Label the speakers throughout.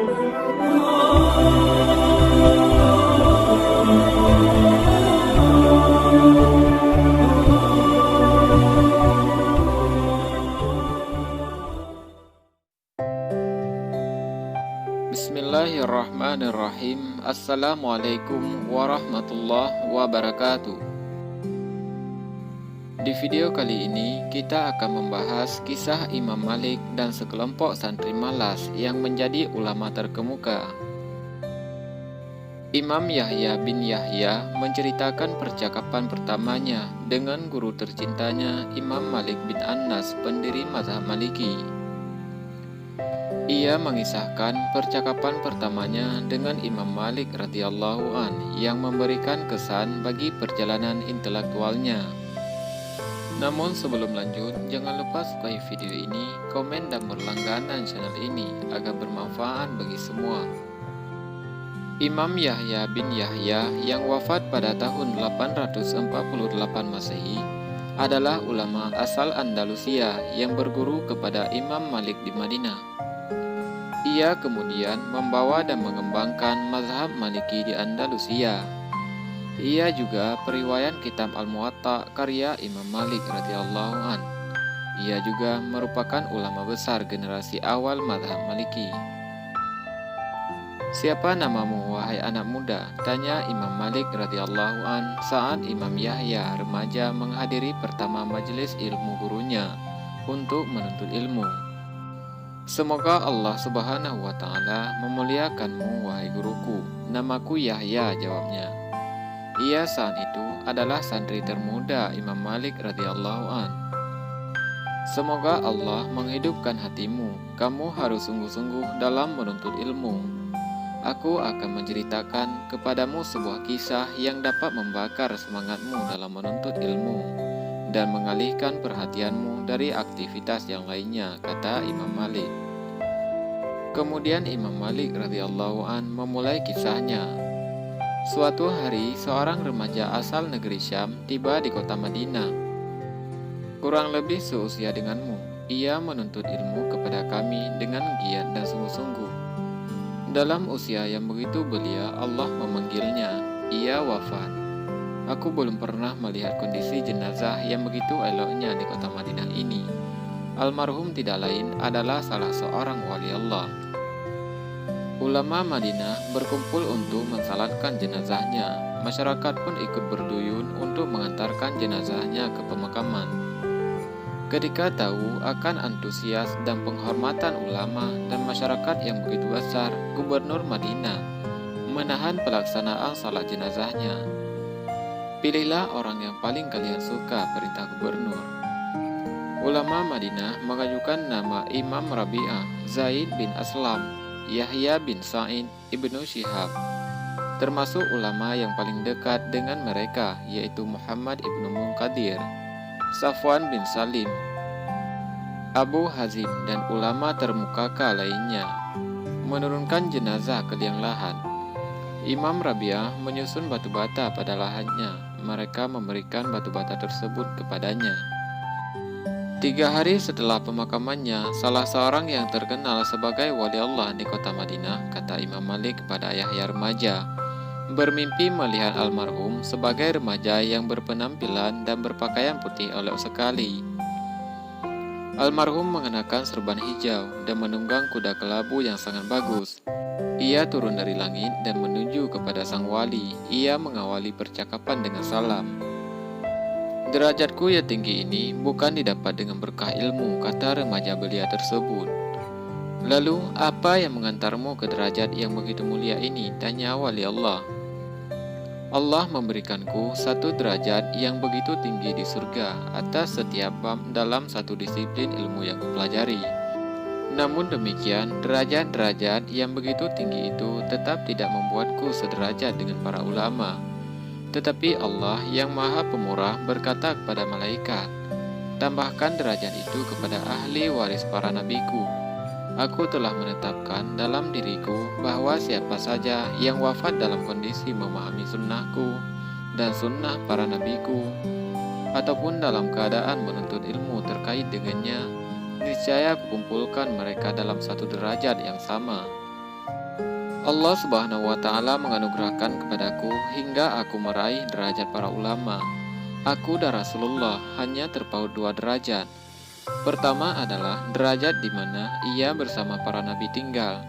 Speaker 1: Bismillahirrahmanirrahim. Assalamualaikum warahmatullahi wabarakatuh. Di video kali ini kita akan membahas kisah Imam Malik dan sekelompok santri malas yang menjadi ulama terkemuka. Imam Yahya bin Yahya menceritakan percakapan pertamanya dengan guru tercintanya Imam Malik bin Anas, pendiri mazhab Maliki. Ia mengisahkan percakapan pertamanya dengan Imam Malik radhiyallahu an yang memberikan kesan bagi perjalanan intelektualnya. Namun sebelum lanjut, jangan lupa sukai video ini, komen dan berlangganan channel ini agar bermanfaat bagi semua. Imam Yahya bin Yahya yang wafat pada tahun 848 Masehi adalah ulama asal Andalusia yang berguru kepada Imam Malik di Madinah. Ia kemudian membawa dan mengembangkan mazhab Maliki di Andalusia. Ia juga periwayat kitab Al-Muwatta karya Imam Malik radhiyallahu an. Ia juga merupakan ulama besar generasi awal mazhab Maliki. "Siapa namamu wahai anak muda?" tanya Imam Malik radhiyallahu an saat Imam Yahya remaja menghadiri pertama majelis ilmu gurunya untuk menuntut ilmu. "Semoga Allah Subhanahu wa Ta'ala memuliakanmu wahai guruku. Namaku Yahya," jawabnya. Ia saat itu adalah santri termuda Imam Malik radhiyallahu an. "Semoga Allah menghidupkan hatimu. Kamu harus sungguh-sungguh dalam menuntut ilmu. Aku akan menceritakan kepadamu sebuah kisah yang dapat membakar semangatmu dalam menuntut ilmu dan mengalihkan perhatianmu dari aktivitas yang lainnya," kata Imam Malik. Kemudian Imam Malik radhiyallahu an memulai kisahnya. Suatu hari, seorang remaja asal negeri Syam tiba di kota Madinah. "Kurang lebih seusia denganmu, ia menuntut ilmu kepada kami dengan giat dan sungguh-sungguh. Dalam usia yang begitu belia, Allah memanggilnya. Ia wafat. Aku belum pernah melihat kondisi jenazah yang begitu eloknya di kota Madinah ini. Almarhum tidak lain adalah salah seorang wali Allah." Ulama Madinah berkumpul untuk mensalatkan jenazahnya. Masyarakat pun ikut berduyun untuk mengantarkan jenazahnya ke pemakaman. Ketika tahu akan antusias dan penghormatan ulama dan masyarakat yang begitu besar, Gubernur Madinah menahan pelaksanaan salat jenazahnya. "Pilihlah orang yang paling kalian suka," perintah gubernur. Ulama Madinah mengajukan nama Imam Rabi'ah, Zaid bin Aslam, Yahya bin Sa'id, Ibnu Syihab, termasuk ulama yang paling dekat dengan mereka, yaitu Muhammad ibnu Munkadir, Safwan bin Salim, Abu Hazim, dan ulama termukaka lainnya. Menurunkan jenazah ke liang lahat. Imam Rabi'ah menyusun batu bata pada lahannya. Mereka memberikan batu bata tersebut kepadanya. 3 hari setelah pemakamannya, salah seorang yang terkenal sebagai wali Allah di kota Madinah, kata Imam Malik kepada Yahya remaja, bermimpi melihat almarhum sebagai remaja yang berpenampilan dan berpakaian putih elok sekali. Almarhum mengenakan serban hijau dan menunggang kuda kelabu yang sangat bagus. Ia turun dari langit dan menuju kepada sang wali. Ia mengawali percakapan dengan salam. "Derajatku yang tinggi ini bukan didapat dengan berkah ilmu," kata remaja belia tersebut. "Lalu, apa yang mengantarmu ke derajat yang begitu mulia ini?" tanya wali Allah. "Allah memberikanku satu derajat yang begitu tinggi di surga atas setiap bab dalam satu disiplin ilmu yang kupelajari. Namun demikian, derajat-derajat yang begitu tinggi itu tetap tidak membuatku sederajat dengan para ulama. Tetapi Allah yang maha pemurah berkata kepada malaikat, 'Tambahkan derajat itu kepada ahli waris para nabiku. Aku telah menetapkan dalam diriku bahwa siapa saja yang wafat dalam kondisi memahami sunnahku dan sunnah para nabiku, ataupun dalam keadaan menuntut ilmu terkait dengannya, niscaya kumpulkan mereka dalam satu derajat yang sama.' Allah Subhanahu wa Ta'ala menganugerahkan kepadaku hingga aku meraih derajat para ulama. Aku dan Rasulullah hanya terpaut 2 derajat. Pertama adalah derajat di mana ia bersama para nabi tinggal.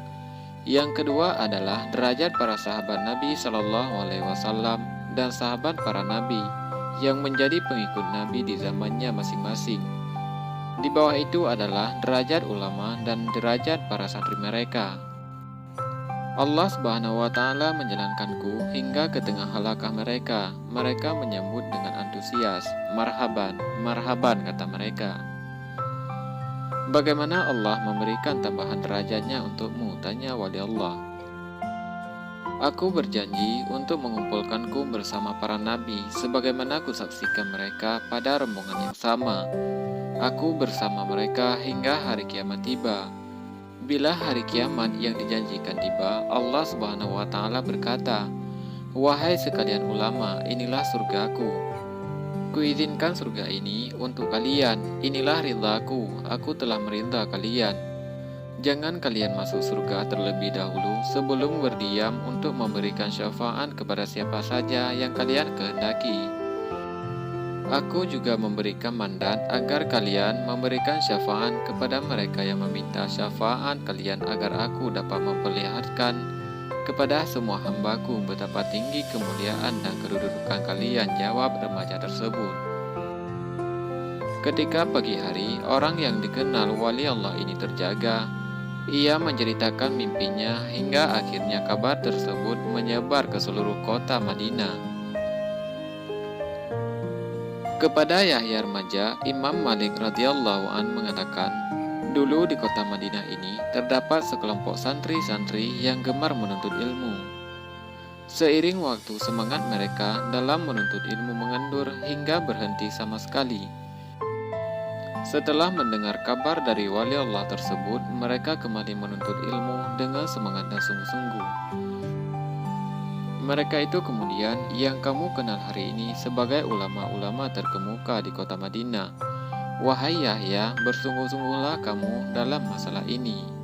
Speaker 1: Yang kedua adalah derajat para sahabat Nabi Shallallahu Alaihi Wasallam dan sahabat para nabi yang menjadi pengikut nabi di zamannya masing-masing. Di bawah itu adalah derajat ulama dan derajat para santri mereka. Allah Subhanahu wa Ta'ala menjalankanku hingga ke tengah halakah mereka. Mereka menyambut dengan antusias. Marhaban, marhaban, kata mereka. Bagaimana Allah memberikan tambahan derajatnya untukmu? Tanya wali Allah. Aku berjanji untuk mengumpulkanku bersama para nabi, sebagaimana kusaksikan mereka pada rombongan yang sama. Aku bersama mereka hingga hari kiamat tiba. Bila hari kiamat yang dijanjikan tiba, Allah Subhanahu wa Ta'ala berkata, "Wahai sekalian ulama, inilah surgaku. Kuizinkan surga ini untuk kalian. Inilah ridhaku. Aku telah meridha kalian. Jangan kalian masuk surga terlebih dahulu sebelum berdiam untuk memberikan syafaat kepada siapa saja yang kalian kehendaki. Aku juga memberikan mandat agar kalian memberikan syafaat kepada mereka yang meminta syafaat kalian agar aku dapat memperlihatkan kepada semua hambaku betapa tinggi kemuliaan dan kedudukan kalian," jawab remaja tersebut. Ketika pagi hari, orang yang dikenal wali Allah ini terjaga. Ia menceritakan mimpinya hingga akhirnya kabar tersebut menyebar ke seluruh kota Madinah. Kepada Yahya remaja, Imam Malik radhiyallahu an mengatakan, dulu di kota Madinah ini terdapat sekelompok santri-santri yang gemar menuntut ilmu. Seiring waktu, semangat mereka dalam menuntut ilmu mengendur hingga berhenti sama sekali. Setelah mendengar kabar dari wali Allah tersebut, mereka kembali menuntut ilmu dengan semangat dan sungguh-sungguh. Mereka itu kemudian yang kamu kenal hari ini sebagai ulama-ulama terkemuka di kota Madinah. Wahai Yahya, bersungguh-sungguhlah kamu dalam masalah ini.